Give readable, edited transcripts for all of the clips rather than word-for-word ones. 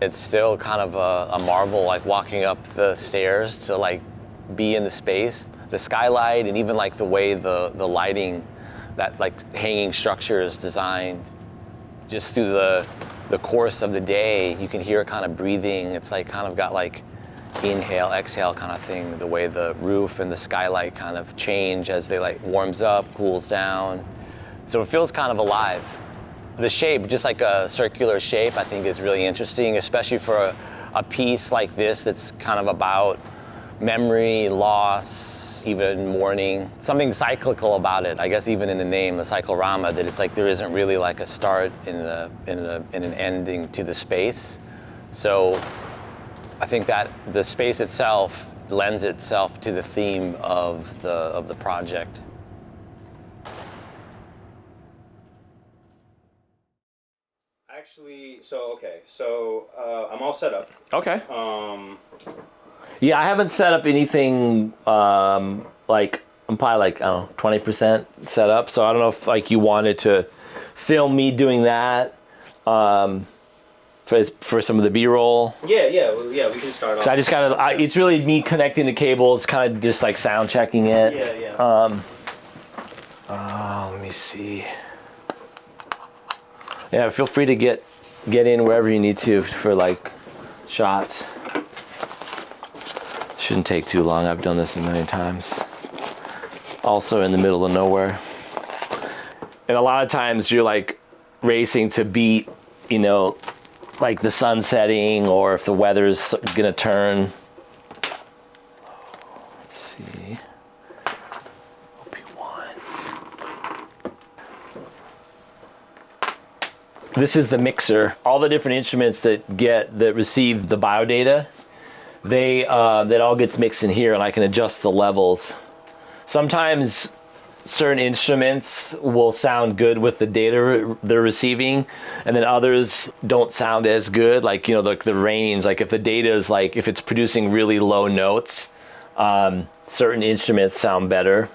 It's still kind of a marvel, like walking up the stairs to like be in the space. The skylight and even like the way the lighting, that like hanging structure is designed. Just through the course of the day, you can hear it kind of breathing. It's like kind of got like inhale, exhale kind of thing. The way the roof and the skylight kind of change as they like warms up, cools down. So it feels kind of alive. The shape, just like a circular shape, I think is really interesting, especially for a piece like this that's kind of about memory, loss, even mourning. Something cyclical about it, I guess even in the name, the cyclorama, that it's like there isn't really like a start and an ending to the space. So I think that the space itself lends itself to the theme of the project. Actually, so I'm all set up. Okay. Yeah, I haven't set up anything, like, I'm probably like, I don't know, 20% set up. So I don't know if like you wanted to film me doing that for some of the B-roll. Yeah, we can start off. So I just gotta, it's really me connecting the cables, kind of just like sound checking it. Yeah. Let me see. Yeah, feel free to get in wherever you need to for like shots. Shouldn't take too long. I've done this a million times. Also in the middle of nowhere. And a lot of times you're like racing to beat, you know, like the sun setting or if the weather's gonna turn. Let's see. This is the mixer. All the different instruments that receive the biodata, that all gets mixed in here, and I can adjust the levels. Sometimes certain instruments will sound good with the data they're receiving, and then others don't sound as good. Like, you know, the range. Like if the data is like, if it's producing really low notes, certain instruments sound better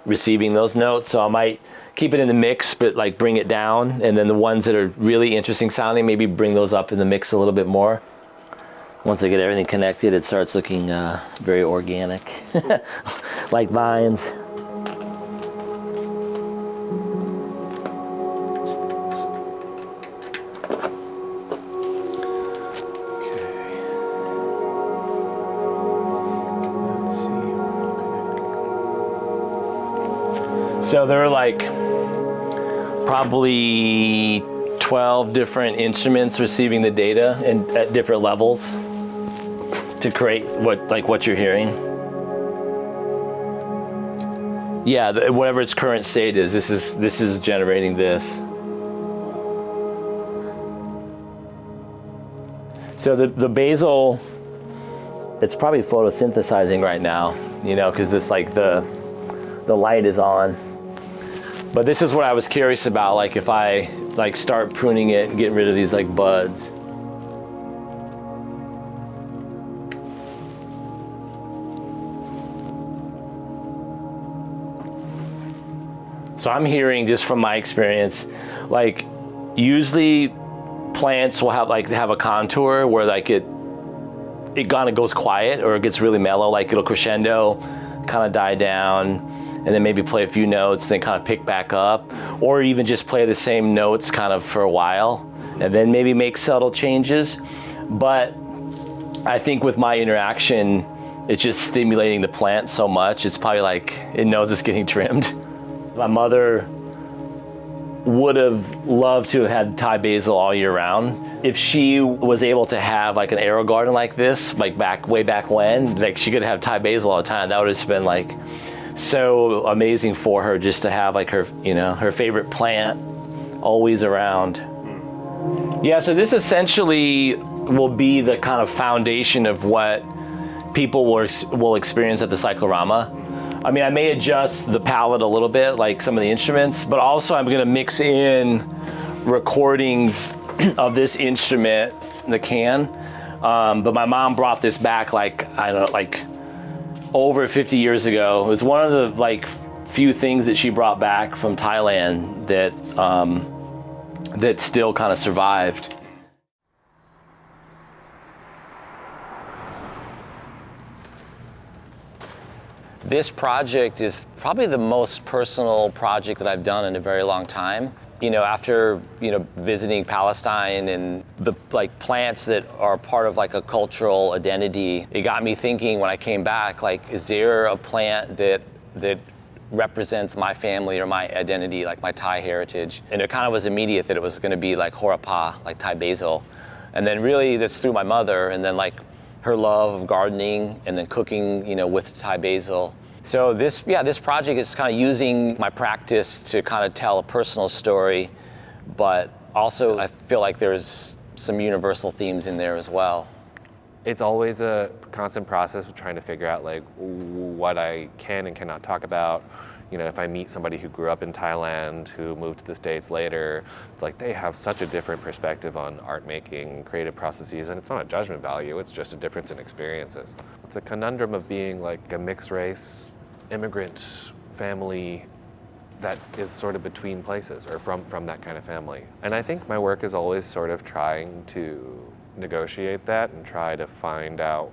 receiving those notes. So I might keep it in the mix, but like bring it down, and then the ones that are really interesting sounding, maybe bring those up in the mix a little bit more. Once I get everything connected, it starts looking very organic, like vines. So there are like probably 12 different instruments receiving the data and at different levels to create what you're hearing. Yeah, whatever its current state is, this is generating this. So the basal, it's probably photosynthesizing right now, you know, because this like the light is on. But this is what I was curious about, like if I like start pruning it and getting rid of these like buds. So I'm hearing, just from my experience, like usually plants will have a contour where like it kind of goes quiet, or it gets really mellow, like it'll crescendo, kind of die down, and then maybe play a few notes, then kind of pick back up, or even just play the same notes kind of for a while, and then maybe make subtle changes. But I think with my interaction, it's just stimulating the plant so much, it's probably like, it knows it's getting trimmed. My mother would have loved to have had Thai basil all year round. If she was able to have like an arrow garden like this, like way back when, like she could have Thai basil all the time, that would have been like so amazing for her, just to have like her, you know, her favorite plant always around. Yeah, so this essentially will be the kind of foundation of what people will experience at the cyclorama. I mean, I may adjust the palette a little bit, like some of the instruments, but also I'm gonna mix in recordings of this instrument, the can. But my mom brought this back like, I don't know, like over 50 years ago. It was one of the like few things that she brought back from Thailand that that still kind of survived. This project is probably the most personal project that I've done in a very long time. You know, after, you know, visiting Palestine and the like plants that are part of like a cultural identity, it got me thinking when I came back, like, is there a plant that represents my family or my identity, like my Thai heritage? And it kind of was immediate that it was gonna be like horapa, like Thai basil. And then really that's through my mother, and then like her love of gardening and then cooking, you know, with Thai basil. So this project is kind of using my practice to kind of tell a personal story, but also I feel like there's some universal themes in there as well. It's always a constant process of trying to figure out like what I can and cannot talk about. You know, if I meet somebody who grew up in Thailand, who moved to the States later, it's like they have such a different perspective on art making, creative processes, and it's not a judgment value, it's just a difference in experiences. It's a conundrum of being like a mixed race, immigrant family that is sort of between places or from that kind of family. And I think my work is always sort of trying to negotiate that and try to find out,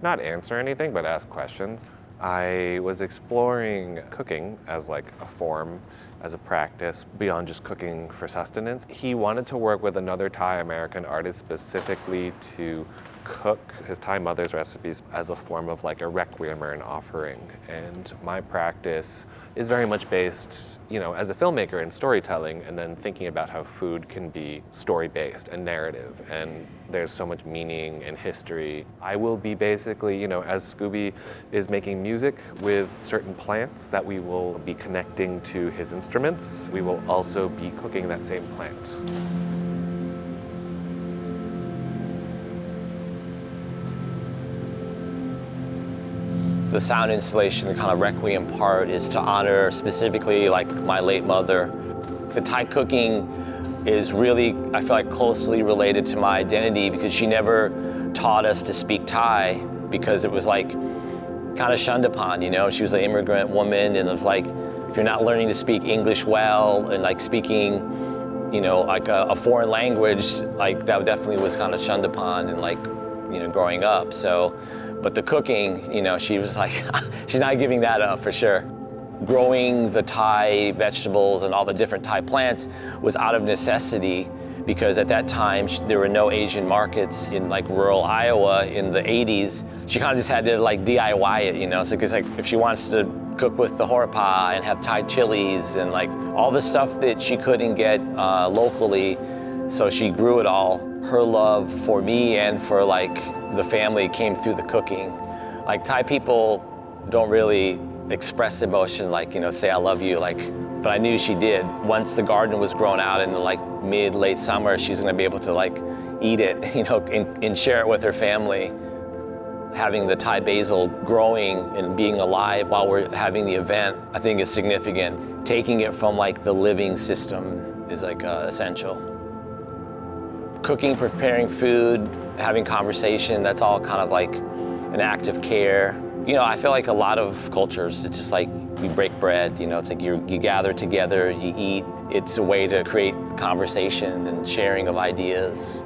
not answer anything, but ask questions. I was exploring cooking as like a form, as a practice, beyond just cooking for sustenance. He wanted to work with another Thai-American artist specifically to cook his Thai mother's recipes as a form of like a requiem or an offering. And my practice is very much based, you know, as a filmmaker in storytelling, and then thinking about how food can be story-based and narrative, and there's so much meaning and history. I will be basically, you know, as Scooby is making music with certain plants that we will be connecting to his instruments, we will also be cooking that same plant. The sound installation, the kind of requiem part, is to honor specifically like my late mother. The Thai cooking is really, I feel like, closely related to my identity because she never taught us to speak Thai because it was like kind of shunned upon, you know? She was an immigrant woman, and it was like, if you're not learning to speak English well and like speaking, you know, like a foreign language, like that definitely was kind of shunned upon and like, you know, growing up. So, but the cooking, you know, she was like, she's not giving that up for sure. Growing the Thai vegetables and all the different Thai plants was out of necessity because at that time there were no Asian markets in like rural Iowa in the 80s. She kind of just had to like DIY it, you know? So because like if she wants to cook with the horpa and have Thai chilies and like all the stuff that she couldn't get locally, so she grew it all. Her love for me and for like the family came through the cooking. Like Thai people don't really express emotion like, you know, say I love you, like, but I knew she did. Once the garden was grown out in the like late summer, she's gonna be able to like eat it, you know, and share it with her family. Having the Thai basil growing and being alive while we're having the event, I think is significant. Taking it from like the living system is like essential. Cooking, preparing food, having conversation, that's all kind of like an act of care. You know, I feel like a lot of cultures, it's just like we break bread, you know, it's like you gather together, you eat. It's a way to create conversation and sharing of ideas.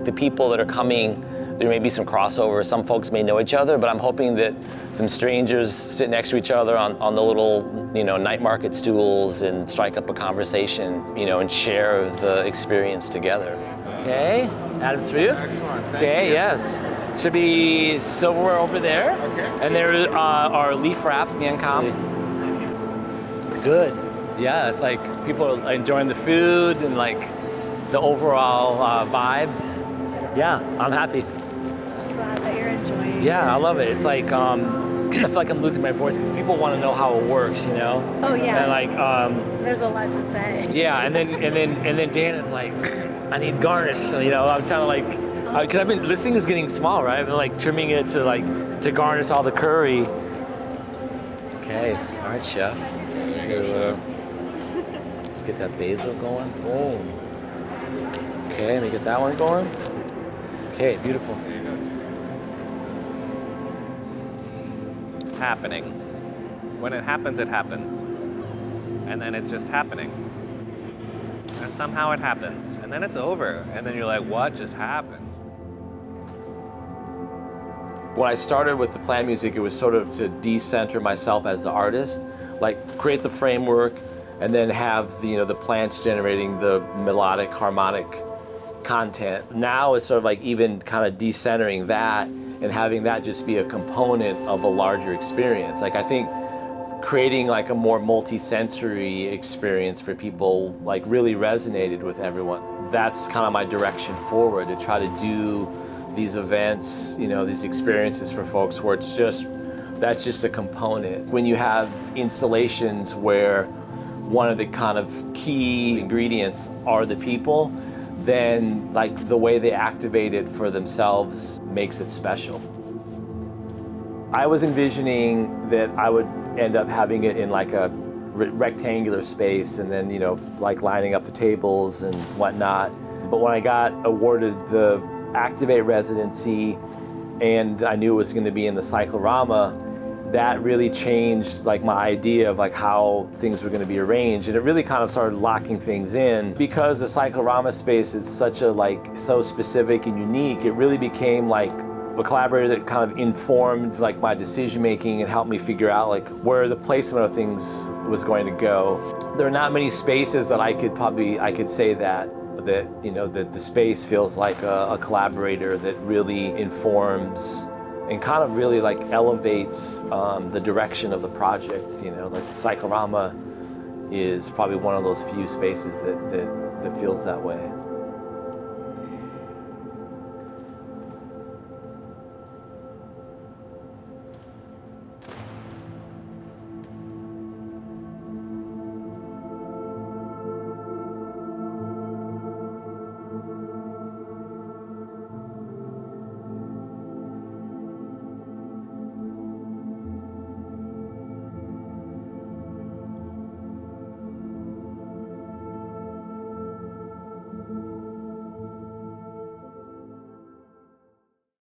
The people that are coming, there may be some crossover. Some folks may know each other, but I'm hoping that some strangers sit next to each other on the little, you know, night market stools and strike up a conversation, you know, and share the experience together. Okay, Adam's for you. Excellent, thank Okay, you. yes. Should be silverware over there. Okay. And there are leaf wraps, bien com. Good. Yeah, it's like people are enjoying the food and like the overall vibe. Yeah, I'm happy. Glad that you're enjoying. Yeah, I love it. It's like I feel like I'm losing my voice because people want to know how it works, you know. Oh yeah. And like there's a lot to say. yeah, and then Dan is like, I need garnish. So, you know, I'm trying to like, because I've been, this thing is getting small, right? I've been like trimming it to garnish all the curry. Okay, all right, chef. Let's get that basil going. Boom. Okay, let me get that one going. Okay, beautiful. It's happening. When it happens, it happens. And then it's just happening. And somehow it happens. And then it's over. And then you're like, what just happened? When I started with the plan music, it was sort of to decenter myself as the artist, like create the framework and then have the plants generating the melodic, harmonic content. Now it's sort of like even kind of decentering that and having that just be a component of a larger experience. Like I think creating like a more multi-sensory experience for people like really resonated with everyone. That's kind of my direction forward, to try to do these events, these experiences for folks where that's just a component. When you have installations where one of the kind of key ingredients are the people, then like the way they activate it for themselves makes it special. I was envisioning that I would end up having it in like a rectangular space and then, like lining up the tables and whatnot. But when I got awarded the ACTivate Residency and I knew it was going to be in the cyclorama, that really changed like my idea of like how things were going to be arranged, and it really kind of started locking things in. Because the cyclorama space is such a so specific and unique, it really became like a collaborator that kind of informed like my decision making and helped me figure out like where the placement of things was going to go. There are not many spaces that I could say that the space feels like a collaborator that really informs and kind of really like elevates the direction of the project. Like Cyclorama is probably one of those few spaces that feels that way.